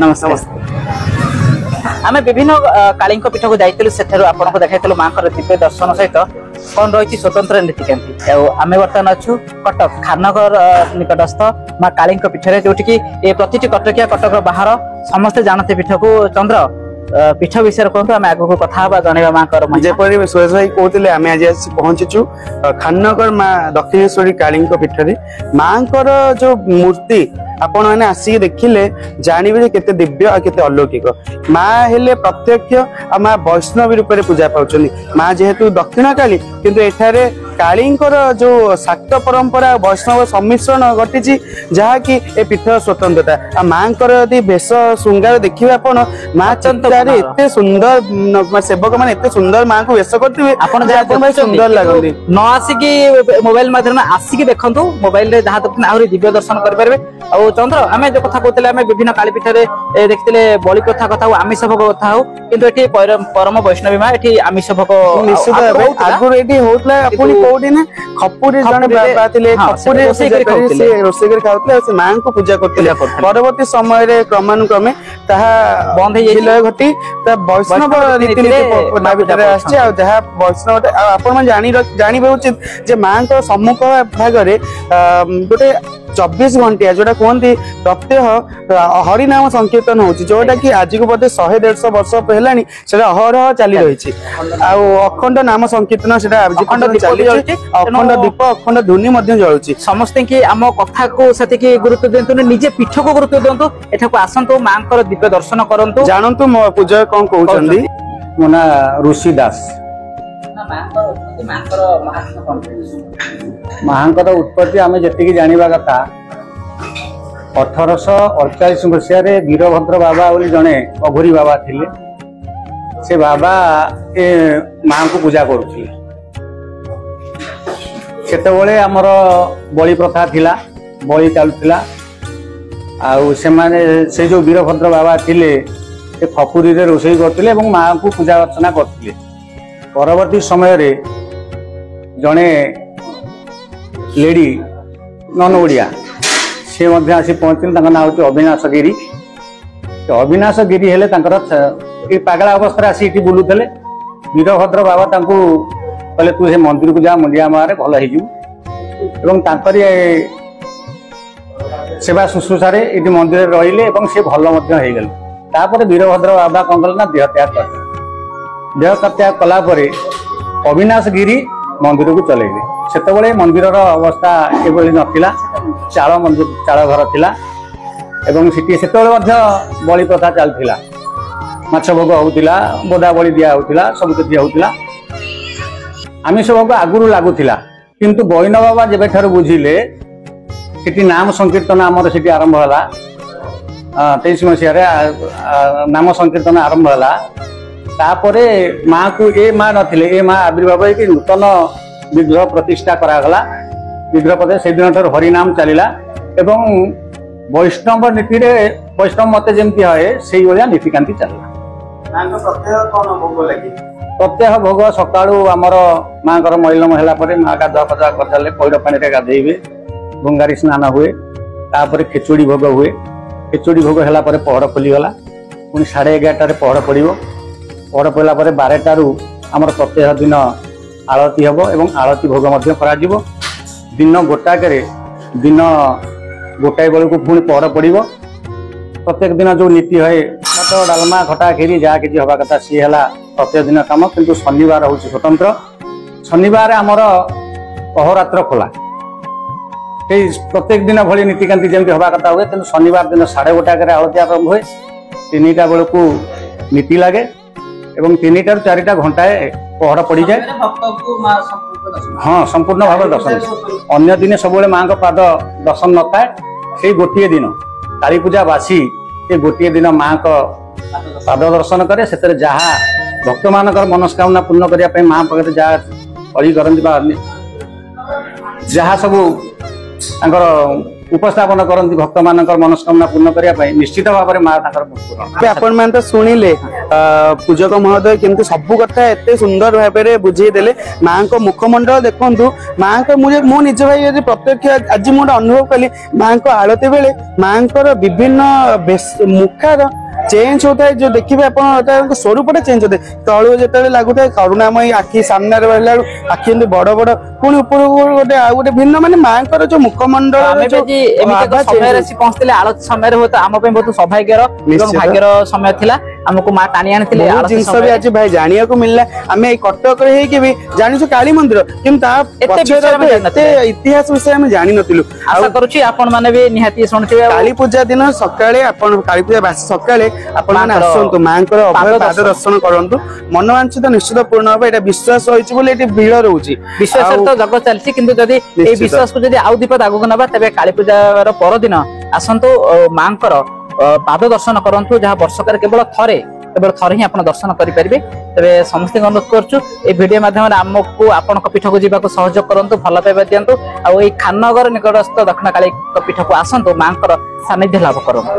नमस्कार आम विभिन्न काली पीठ को जाइलु से आपको देखा माँ दिव्य दर्शन सहित कौन रही स्वतंत्र नीतिकांति आम बर्तमान अच्छु कटक खाननगर निकटस्थ माँ काली पीठ जो प्रति कटकिया कटक बाहर समस्ते जानते पीठ को चंद्र पीठ विषय कहतु आम आगे कथा जनवा माँ जपरी सुरेश भाई कहते आम आज पहुंचीचु खाननगर माँ दक्षिणेश्वरी काली पीठ माँ जो मूर्ति आपण मैंने आसिक देखिले जानवे केते दिव्य और केते अलौकिक माँ हेले प्रत्यक्ष माँ वैष्णवी रूप में पूजा पाँच माँ जेहेतु दक्षिण काली किंतु एठारे कालींकर जो शाक्त परंपरा वैष्णव सम्मिश्रण घटी जहाँकि ए पीठ स्वतंत्रता माँ यदि भेष श्रृंगार देखिए आपण माँ चंद्रे एते सुंदर सेवक मैंने एते सुंदर माँ को वेश करते सुंदर लगती न आसिकी मोबाइल माध्यम आसिक देखु मोबाइल जहाँ आहरी दिव्य दर्शन करेंगे और चंद्र आम जो कथा कहते हैं विभिन्न कालीपीठ देखते बलि कथा कथा आमिष भोग कथा हो किंतु ये परम वैष्णवी माँ ये आमिष भोग निश्चित आगुरी ये होता कौटी ना खपुरी जन बाबा थे खपुरी रोषे कर खाते से माँ को पूजा करते परवर्ती समय क्रमानुक्रमे बंद विलय घटी वैष्णव रीतिनीति जहाँ वैष्णव आप जानवे उचित माँ सम्मुख भाग गोटे 24 घंटिया जोटा कहते प्रत्यह हरिनाम संकीर्तन होची जोटा कि आज को बोधे 100-150 वर्ष पहलानी सेटा अहरह चली रही अखंड नाम संकीर्तन अखंड दीप अखंड धुनी जलुची समस्ते की आम कथा को से गुरुत्व दिंतु निजे पीठ को गुरुत्व दिंतु एठाको आसंतु मां दिव्य दर्शन करंतु जानतु मो पूजा कौन कहउचंदी मोना ऋषि दास महांकर उत्पत्ति आम जी जाना कथा 1848 मसीह वीरभद्र बाबा बोली जड़े अघोरी बाबा थिले से बाबा ए माँ को पूजा करुले सेतबले आमर बलि प्रथा थिला बलि चलुला से जो वीरभद्र बाबा थिले से खपुरी रोषे करते माँ को पूजा अर्चना करते परवर्ती समय रे जड़े लेडी नन ओडिया सी आसी पहुंचले ना हूँ अविनाश गिरी अविनाश गिरी हेले पागला अवस्था आसी बुलूले वीरभद्र बाबा कहले तू से मंदिर को जा मुंडिया मारे भल हो सेवा शुश्रूषा ये मंदिर रहिले से भल होगले वीरभद्र बाबा कौन कले ना देह त्याग कर देह त्याग कलापर अविनाश गिरी मंदिर को चलेबे सेतबले मंदिर अवस्था एभली नथिला चाल मंदिर चाल घर थिला एवं सिटी सेतबले बलि प्रथा चलथिला माछ भोग होउतिला बोदा बलि दिया होउतिला सब दिया होउतिला आमिष भोग आगुरु लागुथिला किंतु बैन बाबा जेबे ठार बुझिले सिटी नाम संकीर्तन आमर सिटी आरंभ होला 23 मसीह नाम संकीर्तन आरंभ होला तापरे माँ को ए माँ नथिले ए माँ आविर्भाव कि नूतन विग्रह प्रतिष्ठा करागला विग्रह प्रतिष्ठा से दिन ठार हरिनाम चलला एवं वैष्णव नीति रे वैष्णव मत जमती है से भाया नीतिकांति चलला प्रत्यह भोग सकाळू आमर माँ मैलम है माँ गाधुआ पधुआ कर पैड़ पानी गाधेबे गंगारी स्नान हुए तापर खेचुड़ी भोग हुए खेचुड़ी भोग है पहड़ खोलीगला पुणी 11:30 पहड़ पड़ो पहड़ पड़ा 12टारू आमर प्रत्यह दिन आरती हम एवं आरती भोग दिन गोटाक दिन गोटाए बेलू पुणी पहड़ पड़ो प्रत्येक दिन जो नीति है भात डालमा खटा खीरी जहाँ कि हवा कथा सी है प्रत्येक दिन कम किंतु शनिवार हूँ स्वतंत्र शनिवार आमर अहोरात्र खोला प्रत्येक दिन भली नीतिकांति जमी हवा कथा हुए कि शनिवार दिन 1:30 आरती आरंभ हुए 3टा बेलू नीति लगे एवं 3टा ରୁ 4टा घंटाए पहड़ पड़ जाए हाँ संपूर्ण भाव दर्शन अन्य दिन सब माँ का पाद दर्शन न थाए से गोटे दिन काली पूजा बासी से गोटे दिन माँ का पाद दर्शन करे से जहाँ भक्त मान मनस्कामना पूर्ण करने माँ पाखे जहाँ अड़ी करती जहाँ सब ଉପସ୍ଥାପନ କରନ୍ତି ଭକ୍ତମାନଙ୍କର ମନସ୍କାମନା ପୂର୍ଣ୍ଣ କରିବା ପାଇଁ ନିଶ୍ଚିତ ଭାବରେ ମା ତାଙ୍କର ପୂରଣ। ଆପଣ ମାନେ ତ ଶୁଣିଲେ ପୂଜକ ମହୋଦୟ କେମିତି ସବୁ କଥା ଏତେ ସୁନ୍ଦର ଭାବରେ ବୁଝେଇ ଦେଲେ। ମାଙ୍କ ମୁଖମଣ୍ଡଳ ଦେଖନ୍ତୁ, ମାଙ୍କ ମୁଁ ନିଜ ଭାଇ ଯଦି ପ୍ରତ୍ୟକ୍ଷ ଆଜି ମୁଁ ଗୋଟେ ଅନୁଭବ କଲି, ମାଙ୍କ ଆଳତି ବେଳେ ମାଙ୍କର ବିଭିନ୍ନ ମୁଖର ଚେଞ୍ଜ ହଉଥାଏ, ଯୋଉ ଦେଖିବେ ଆପଣ ତାଙ୍କ ସ୍ୱରୂପଟା ଚେଞ୍ଜ ହଉଥାଏ। ତଳୁ ଯେତେବେଳେ ଲାଗୁଥାଏ କରୁଣାମୟୀ ଆଖି ସାମ୍ନାରେ ରହିଲା ବେଳୁ ଆଖି ଏମିତି ବଡ ବଡ, ପୁଣି ଉପରକୁ ଗୋଟେ ଆଉ ଗୋଟେ ଭିନ୍ନ, ମାନେ ମାଙ୍କର ଯୋଉ ମୁଖମଣ୍ଡଳ ପହଞ୍ଚିଥିଲେ ଆଳତି ସମୟରେ ହୁଏତ ଆମ ପାଇଁ ବହୁତ ସୌଭାଗ୍ୟର ଏବଂ ଭାଗ୍ୟର ସମୟ ଥିଲା। ଆମକୁ ମା ଟାଣି ଆଣିଥିଲେ। ଜିନିଷ ବି ଆଜି ଭାଇ ଜାଣିବାକୁ ମିଳିଲା। ଆମେ ଏଇ କଟକରେ ହେଇକି ବି ଜାଣିଛୁ କାଳୀ ମନ୍ଦିର, କିନ୍ତୁ ତା ଏତେ ଇତିହାସ ବିଷୟରେ ଆମେ ଜାଣିନଥିଲୁ। ଆଶା କରୁଛି ଆପଣ ମାନେ ବି ନିହାତି ଶୁଣିଥିବେ। କାଳୀ ପୂଜା ଦିନ ସକାଳେ ଆପଣ କାଳୀ ପୂଜା ବାସି ସକାଳେ ଆପଣ ମାନେ ଆସନ୍ତୁ, ମାଙ୍କର ଅଭୟ ପାଦ ଦର୍ଶନ କରନ୍ତୁ, ମନୋବାଞ୍ଛିତ ନିଶ୍ଚିତ ପୂର୍ଣ୍ଣ ହବ। ଏଇଟା ବିଶ୍ୱାସ ରହିଛି ବୋଲି ଏଠି ଭିଡ଼ ରହୁଛି। ବିଶ୍ୱାସରେ ତ ଜଗ ଚାଲିଛି, କିନ୍ତୁ ଯଦି ଏଇ ବିଶ୍ୱାସକୁ ଯଦି ଆଉ ଦୀପ ଆଗକୁ ନେବା, ତେବେ କାଳୀ ପୂଜାର ପରଦିନ ଆସନ୍ତୁ, ମାଙ୍କର ପାଦ ଦର୍ଶନ କରନ୍ତୁ, ଯାହା ବର୍ଷକରେ କେବଳ ଥରେ ହିଁ ଆପଣ ଦର୍ଶନ କରିପାରିବେ। ତେବେ ସମସ୍ତଙ୍କୁ ଅନୁରୋଧ କରୁଛୁ এই ଭିଡିଓ ମାଧ୍ୟମରେ ଆମକୁ ଆପଣଙ୍କ ପୀଠକୁ ଯିବାକୁ ସହଯୋଗ କରନ୍ତୁ, ଭଲ ପାଇବା ଦିଅନ୍ତୁ, ଆଉ ଏଇ ଖାନନଗର ନିକଟସ୍ଥ ଦକ୍ଷିଣ କାଳୀ ପୀଠକୁ ଆସନ୍ତୁ, ମାଙ୍କର ସାନ୍ନିଧ୍ୟ ଲାଭ କରନ୍ତୁ।